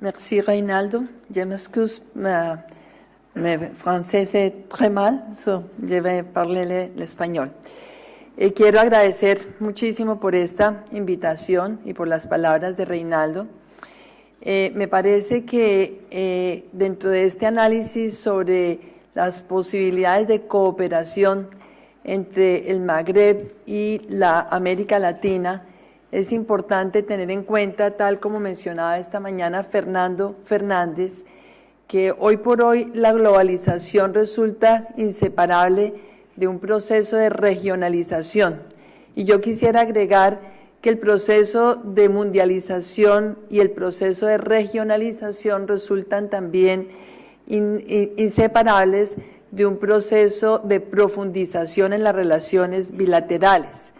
Merci Reynaldo. Je m'excuse, mi francés es très mal, so je vais parler l'español. Quiero agradecer muchísimo por esta invitación y por las palabras de Reynaldo. Me parece que dentro de este análisis sobre las posibilidades de cooperación entre el Magreb y la América Latina, es importante tener en cuenta, tal como mencionaba esta mañana Fernando Fernández, que hoy por hoy la globalización resulta inseparable de un proceso de regionalización. Y yo quisiera agregar que el proceso de mundialización y el proceso de regionalización resultan también inseparables de un proceso de profundización en las relaciones bilaterales,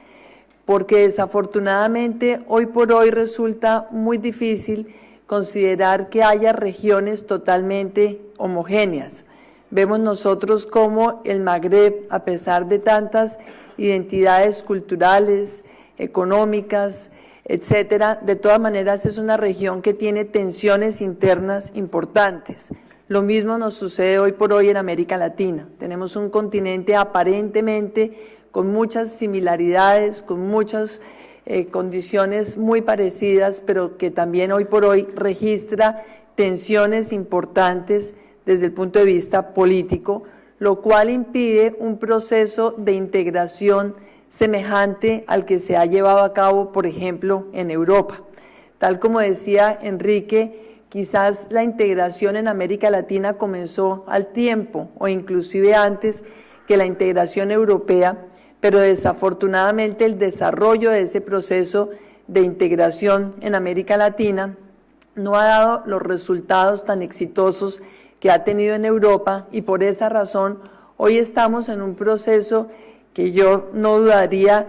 porque desafortunadamente hoy por hoy resulta muy difícil considerar que haya regiones totalmente homogéneas. Vemos nosotros cómo el Magreb, a pesar de tantas identidades culturales, económicas, etcétera, de todas maneras es una región que tiene tensiones internas importantes. Lo mismo nos sucede hoy por hoy en América Latina. Tenemos un continente aparentemente con muchas similaridades, con muchas condiciones muy parecidas, pero que también hoy por hoy registra tensiones importantes desde el punto de vista político, lo cual impide un proceso de integración semejante al que se ha llevado a cabo, por ejemplo, en Europa. Tal como decía Enrique, quizás la integración en América Latina comenzó al tiempo o inclusive antes que la integración europea, pero desafortunadamente el desarrollo de ese proceso de integración en América Latina no ha dado los resultados tan exitosos que ha tenido en Europa, y por esa razón hoy estamos en un proceso que yo no dudaría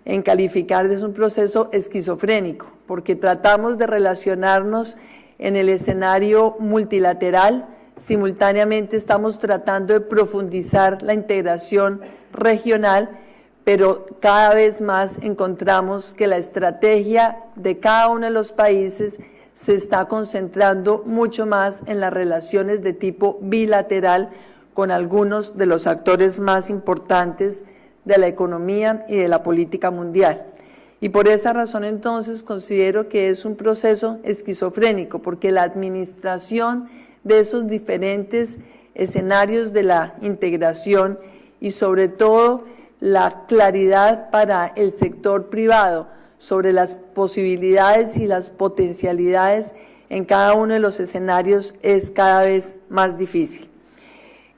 en calificar de un proceso esquizofrénico, porque tratamos de relacionarnos en el escenario multilateral, simultáneamente estamos tratando de profundizar la integración regional, pero cada vez más encontramos que la estrategia de cada uno de los países se está concentrando mucho más en las relaciones de tipo bilateral con algunos de los actores más importantes de la economía y de la política mundial. Y por esa razón entonces considero que es un proceso esquizofrénico, porque la administración de esos diferentes escenarios de la integración y sobre todo la claridad para el sector privado sobre las posibilidades y las potencialidades en cada uno de los escenarios es cada vez más difícil.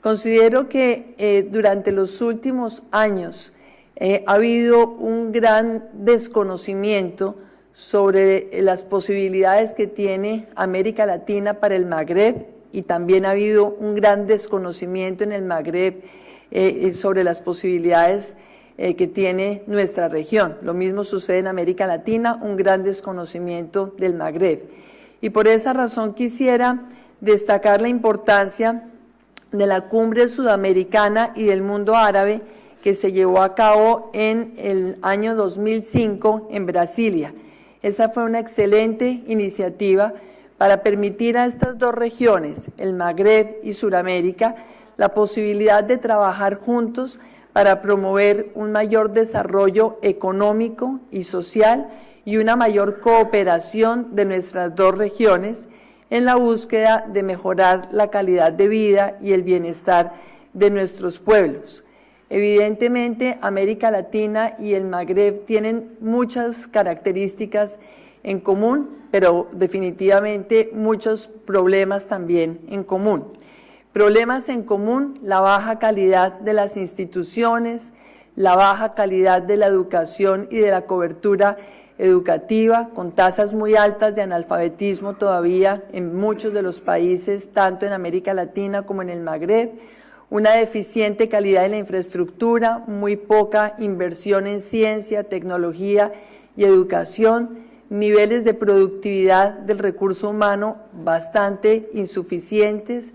Considero que durante los últimos años ha habido un gran desconocimiento sobre las posibilidades que tiene América Latina para el Magreb, y también ha habido un gran desconocimiento en el Magreb sobre las posibilidades que tiene nuestra región. Lo mismo sucede en América Latina, un gran desconocimiento del Magreb. Y por esa razón quisiera destacar la importancia de la Cumbre Sudamericana y del Mundo Árabe que se llevó a cabo en el año 2005 en Brasilia. Esa fue una excelente iniciativa para permitir a estas dos regiones, el Magreb y Sudamérica, la posibilidad de trabajar juntos para promover un mayor desarrollo económico y social y una mayor cooperación de nuestras dos regiones en la búsqueda de mejorar la calidad de vida y el bienestar de nuestros pueblos. Evidentemente, América Latina y el Magreb tienen muchas características en común, pero definitivamente muchos problemas también en común. Problemas en común: la baja calidad de las instituciones, la baja calidad de la educación y de la cobertura educativa, con tasas muy altas de analfabetismo todavía en muchos de los países, tanto en América Latina como en el Magreb, una deficiente calidad de la infraestructura, muy poca inversión en ciencia, tecnología y educación, niveles de productividad del recurso humano bastante insuficientes,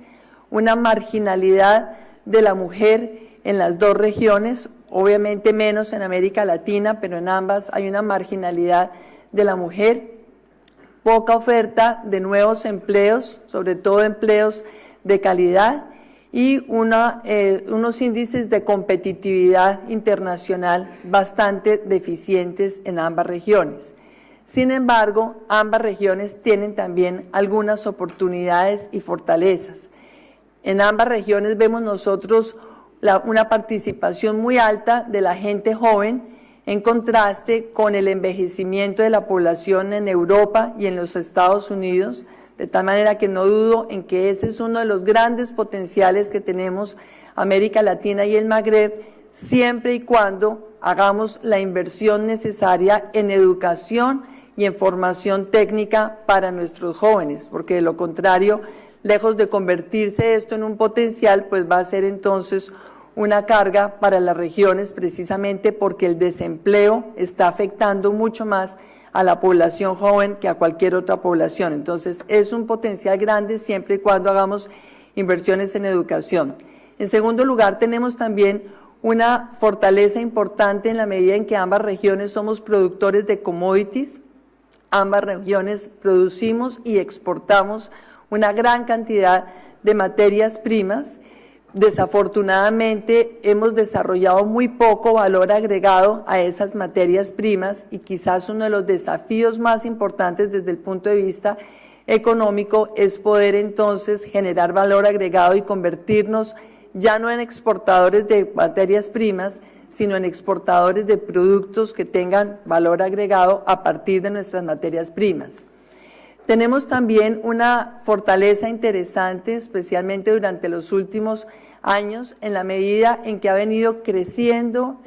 una marginalidad de la mujer en las dos regiones, obviamente menos en América Latina, pero en ambas hay una marginalidad de la mujer, poca oferta de nuevos empleos, sobre todo empleos de calidad, y unos índices de competitividad internacional bastante deficientes en ambas regiones. Sin embargo, ambas regiones tienen también algunas oportunidades y fortalezas. En ambas regiones vemos nosotros una participación muy alta de la gente joven, en contraste con el envejecimiento de la población en Europa y en los Estados Unidos, de tal manera que no dudo en que ese es uno de los grandes potenciales que tenemos América Latina y el Magreb, siempre y cuando hagamos la inversión necesaria en educación y en formación técnica para nuestros jóvenes, porque de lo contrario, lejos de convertirse esto en un potencial, pues va a ser entonces una carga para las regiones, precisamente porque el desempleo está afectando mucho más a la población joven que a cualquier otra población. Entonces, es un potencial grande siempre y cuando hagamos inversiones en educación. En segundo lugar, tenemos también una fortaleza importante en la medida en que ambas regiones somos productores de commodities. Ambas regiones producimos y exportamos una gran cantidad de materias primas. Desafortunadamente hemos desarrollado muy poco valor agregado a esas materias primas y quizás uno de los desafíos más importantes desde el punto de vista económico es poder entonces generar valor agregado y convertirnos ya no en exportadores de materias primas, sino en exportadores de productos que tengan valor agregado a partir de nuestras materias primas. Tenemos también una fortaleza interesante, especialmente durante los últimos años, en la medida en que ha venido creciendo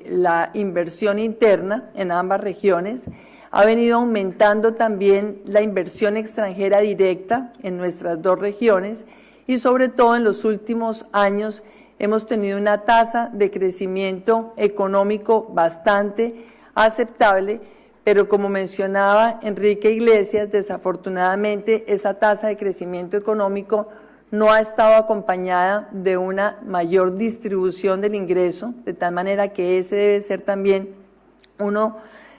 la inversión interna en ambas regiones, ha venido aumentando también la inversión extranjera directa en nuestras dos regiones y sobre todo en los últimos años hemos tenido una tasa de crecimiento económico bastante aceptable, pero como mencionaba Enrique Iglesias, desafortunadamente esa tasa de crecimiento económico no ha estado acompañada de una mayor distribución del ingreso, de tal manera que ese debe ser también uno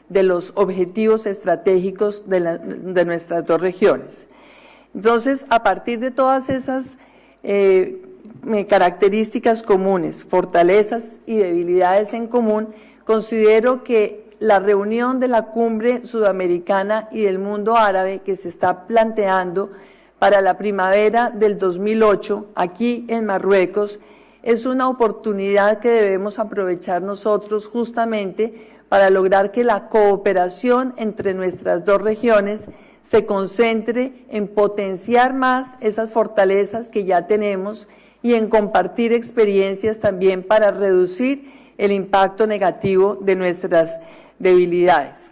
de los objetivos estratégicos de nuestras dos regiones. Entonces, a partir de todas esas características comunes, fortalezas y debilidades en común, considero que la reunión de la Cumbre Sudamericana y del Mundo Árabe que se está planteando para la primavera del 2008 aquí en Marruecos es una oportunidad que debemos aprovechar nosotros justamente para lograr que la cooperación entre nuestras dos regiones se concentre en potenciar más esas fortalezas que ya tenemos y en compartir experiencias también para reducir el impacto negativo de nuestras debilidades.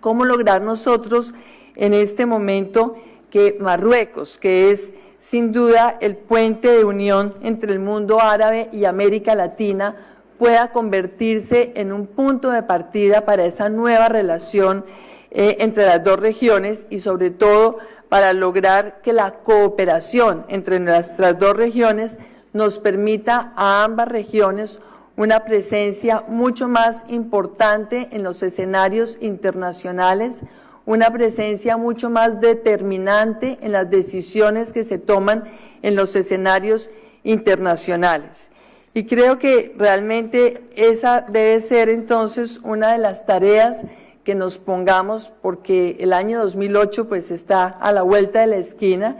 ¿Cómo lograr nosotros en este momento que Marruecos, que es sin duda el puente de unión entre el mundo árabe y América Latina, pueda convertirse en un punto de partida para esa nueva relación entre las dos regiones y sobre todo para lograr que la cooperación entre nuestras dos regiones nos permita a ambas regiones una presencia mucho más importante en los escenarios internacionales, una presencia mucho más determinante en las decisiones que se toman en los escenarios internacionales. Y creo que realmente esa debe ser entonces una de las tareas que nos pongamos, porque el año 2008 pues está a la vuelta de la esquina.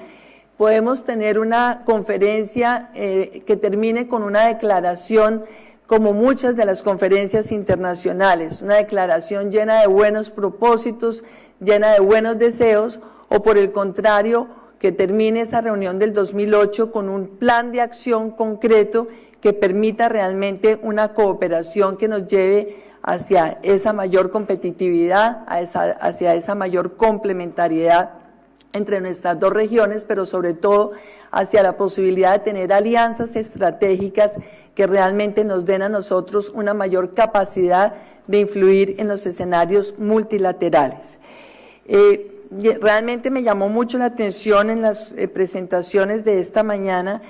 Podemos tener una conferencia que termine con una declaración como muchas de las conferencias internacionales, una declaración llena de buenos propósitos, llena de buenos deseos, o por el contrario, que termine esa reunión del 2008 con un plan de acción concreto que permita realmente una cooperación que nos lleve hacia esa mayor competitividad, hacia esa mayor complementariedad entre nuestras dos regiones, pero sobre todo hacia la posibilidad de tener alianzas estratégicas que realmente nos den a nosotros una mayor capacidad de influir en los escenarios multilaterales. Realmente me llamó mucho la atención en las presentaciones de esta mañana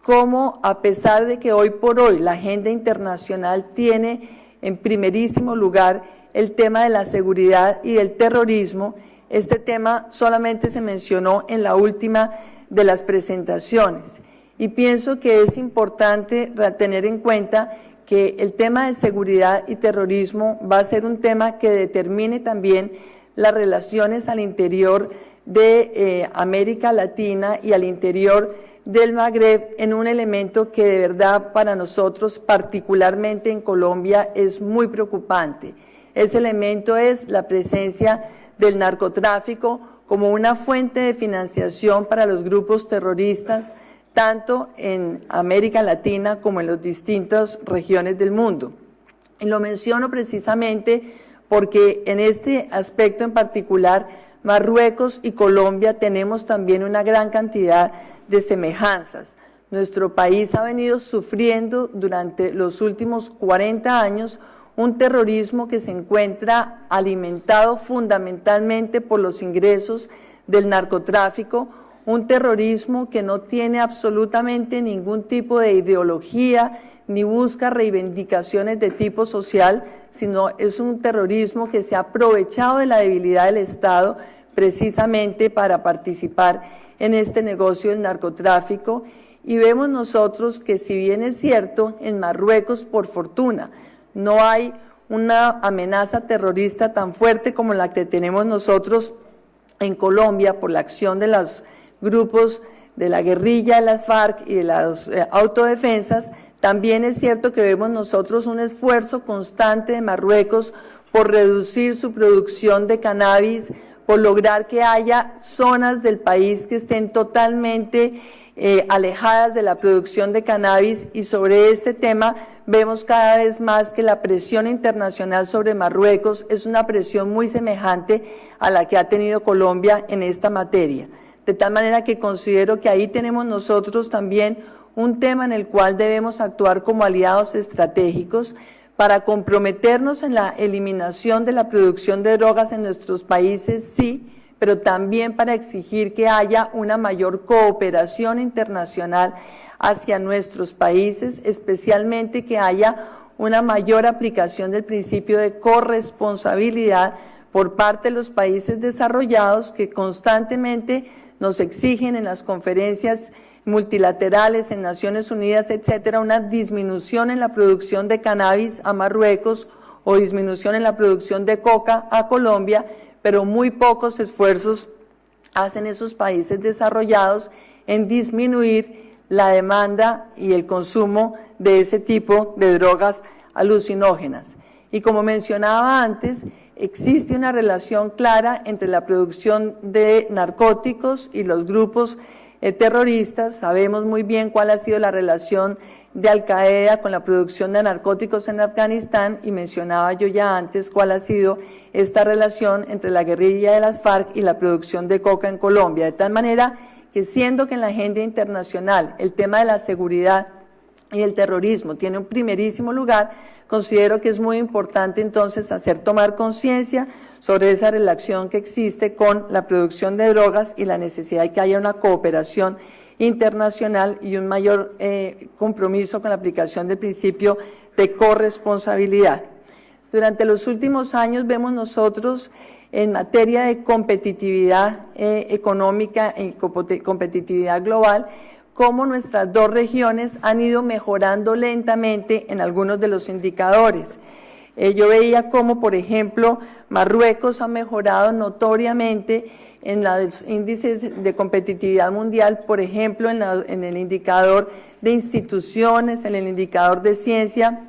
cómo, a pesar de que hoy por hoy la agenda internacional tiene en primerísimo lugar el tema de la seguridad y del terrorismo, este tema solamente se mencionó en la última de las presentaciones. Y pienso que es importante tener en cuenta que el tema de seguridad y terrorismo va a ser un tema que determine también las relaciones al interior de América Latina y al interior del Magreb, en un elemento que de verdad para nosotros, particularmente en Colombia, es muy preocupante. Ese elemento es la presencia del narcotráfico como una fuente de financiación para los grupos terroristas, tanto en América Latina como en las distintas regiones del mundo. Y lo menciono precisamente porque en este aspecto en particular, Marruecos y Colombia tenemos también una gran cantidad de semejanzas. Nuestro país ha venido sufriendo durante los últimos 40 años un terrorismo que se encuentra alimentado fundamentalmente por los ingresos del narcotráfico, un terrorismo que no tiene absolutamente ningún tipo de ideología ni busca reivindicaciones de tipo social, sino es un terrorismo que se ha aprovechado de la debilidad del Estado precisamente para participar en este negocio del narcotráfico. Y vemos nosotros que, si bien es cierto, en Marruecos, por fortuna, no hay una amenaza terrorista tan fuerte como la que tenemos nosotros en Colombia por la acción de los grupos de la guerrilla de las FARC y de las autodefensas, también es cierto que vemos nosotros un esfuerzo constante de Marruecos por reducir su producción de cannabis, por lograr que haya zonas del país que estén totalmente alejadas de la producción de cannabis, y sobre este tema vemos cada vez más que la presión internacional sobre Marruecos es una presión muy semejante a la que ha tenido Colombia en esta materia. De tal manera que considero que ahí tenemos nosotros también un tema en el cual debemos actuar como aliados estratégicos para comprometernos en la eliminación de la producción de drogas en nuestros países, sí, pero también para exigir que haya una mayor cooperación internacional hacia nuestros países, especialmente que haya una mayor aplicación del principio de corresponsabilidad por parte de los países desarrollados, que constantemente nos exigen en las conferencias multilaterales, en Naciones Unidas, etcétera, una disminución en la producción de cannabis a Marruecos o disminución en la producción de coca a Colombia, pero muy pocos esfuerzos hacen esos países desarrollados en disminuir la demanda y el consumo de ese tipo de drogas alucinógenas. Y como mencionaba antes, existe una relación clara entre la producción de narcóticos y los grupos terroristas. Sabemos muy bien cuál ha sido la relación de Al-Qaeda con la producción de narcóticos en Afganistán, y mencionaba yo ya antes cuál ha sido esta relación entre la guerrilla de las FARC y la producción de coca en Colombia, de tal manera que, siendo que en la agenda internacional el tema de la seguridad y el terrorismo tiene un primerísimo lugar, considero que es muy importante entonces tomar conciencia sobre esa relación que existe con la producción de drogas y la necesidad de que haya una cooperación internacional y un mayor compromiso con la aplicación del principio de corresponsabilidad. Durante los últimos años vemos nosotros en materia de competitividad económica y competitividad global cómo nuestras dos regiones han ido mejorando lentamente en algunos de los indicadores. Yo veía cómo, por ejemplo, Marruecos ha mejorado notoriamente en los índices de competitividad mundial, por ejemplo, en el indicador de instituciones, en el indicador de ciencia,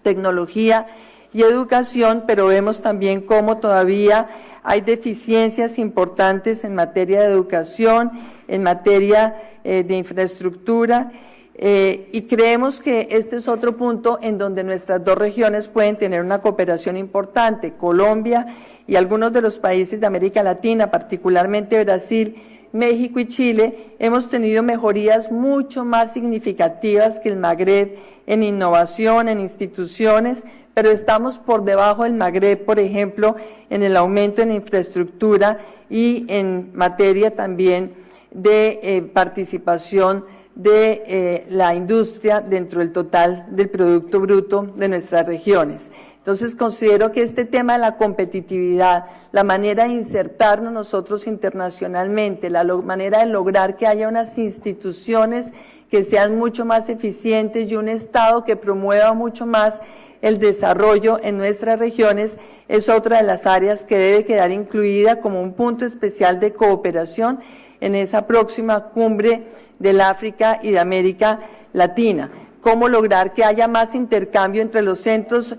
tecnología y educación, pero vemos también cómo todavía hay deficiencias importantes en materia de educación, en materia de infraestructura, y creemos que este es otro punto en donde nuestras dos regiones pueden tener una cooperación importante. Colombia y algunos de los países de América Latina, particularmente Brasil, México y Chile, hemos tenido mejorías mucho más significativas que el Magreb en innovación, en instituciones, pero estamos por debajo del Magreb, por ejemplo, en el aumento en infraestructura y en materia también de participación de la industria dentro del total del Producto Bruto de nuestras regiones. Entonces considero que este tema de la competitividad, la manera de insertarnos nosotros internacionalmente, la manera de lograr que haya unas instituciones que sean mucho más eficientes y un Estado que promueva mucho más el desarrollo en nuestras regiones, es otra de las áreas que debe quedar incluida como un punto especial de cooperación en esa próxima cumbre del África y de América Latina. Cómo lograr que haya más intercambio entre los centros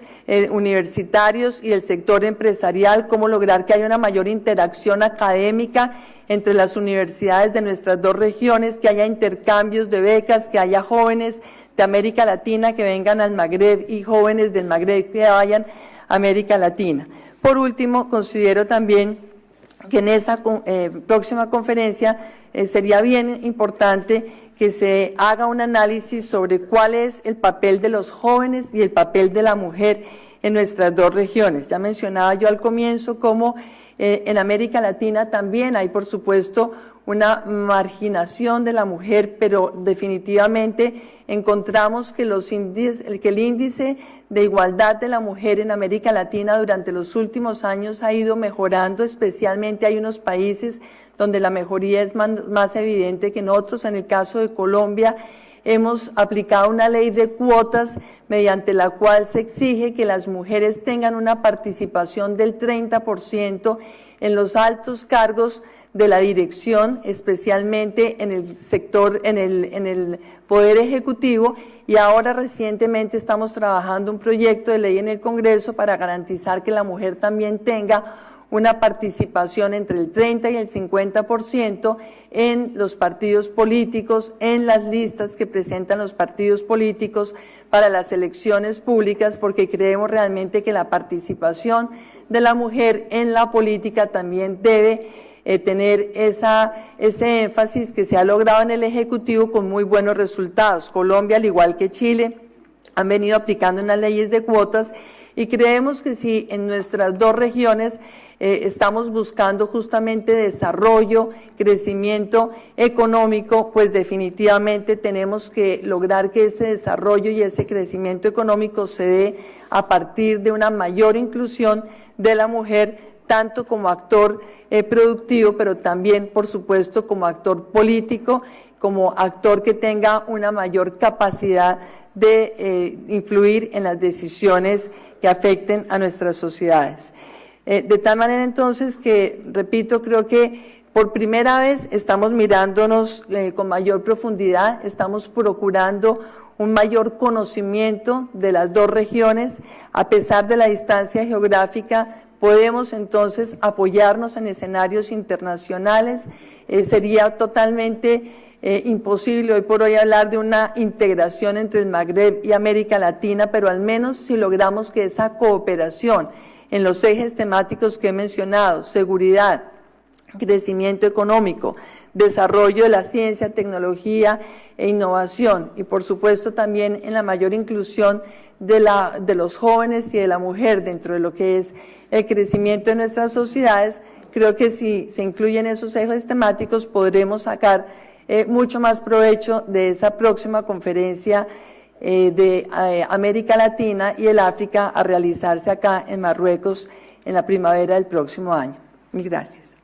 universitarios y el sector empresarial, cómo lograr que haya una mayor interacción académica entre las universidades de nuestras dos regiones, que haya intercambios de becas, que haya jóvenes de América Latina que vengan al Magreb y jóvenes del Magreb que vayan a América Latina. Por último, considero también que en esa próxima conferencia sería bien importante que se haga un análisis sobre cuál es el papel de los jóvenes y el papel de la mujer en nuestras dos regiones. Ya mencionaba yo al comienzo cómo en América Latina también hay, por supuesto, una marginación de la mujer, pero definitivamente encontramos que el índice de igualdad de la mujer en América Latina durante los últimos años ha ido mejorando, especialmente hay unos países donde la mejoría es más evidente que en otros. En el caso de Colombia, hemos aplicado una ley de cuotas mediante la cual se exige que las mujeres tengan una participación del 30% en los altos cargos de la dirección, especialmente en el sector, en el Poder Ejecutivo, y ahora recientemente estamos trabajando un proyecto de ley en el Congreso para garantizar que la mujer también tenga una participación entre el 30 y el 50% en los partidos políticos, en las listas que presentan los partidos políticos para las elecciones públicas, porque creemos realmente que la participación de la mujer en la política también debe tener ese énfasis que se ha logrado en el Ejecutivo con muy buenos resultados. Colombia, al igual que Chile, han venido aplicando unas leyes de cuotas y creemos que si en nuestras dos regiones estamos buscando justamente desarrollo, crecimiento económico, pues definitivamente tenemos que lograr que ese desarrollo y ese crecimiento económico se dé a partir de una mayor inclusión de la mujer, tanto como actor productivo, pero también, por supuesto, como actor político, como actor que tenga una mayor capacidad de influir en las decisiones que afecten a nuestras sociedades. De tal manera entonces que, repito, creo que por primera vez estamos mirándonos con mayor profundidad, estamos procurando un mayor conocimiento de las dos regiones, a pesar de la distancia geográfica. Podemos entonces apoyarnos en escenarios internacionales. Sería totalmente imposible hoy por hoy hablar de una integración entre el Magreb y América Latina, pero al menos si logramos que esa cooperación en los ejes temáticos que he mencionado, seguridad, crecimiento económico, desarrollo de la ciencia, tecnología e innovación, y por supuesto también en la mayor inclusión de los jóvenes y de la mujer dentro de lo que es el crecimiento de nuestras sociedades, creo que si se incluyen esos ejes temáticos podremos sacar mucho más provecho de esa próxima conferencia de América Latina y el África a realizarse acá en Marruecos en la primavera del próximo año. Mil gracias.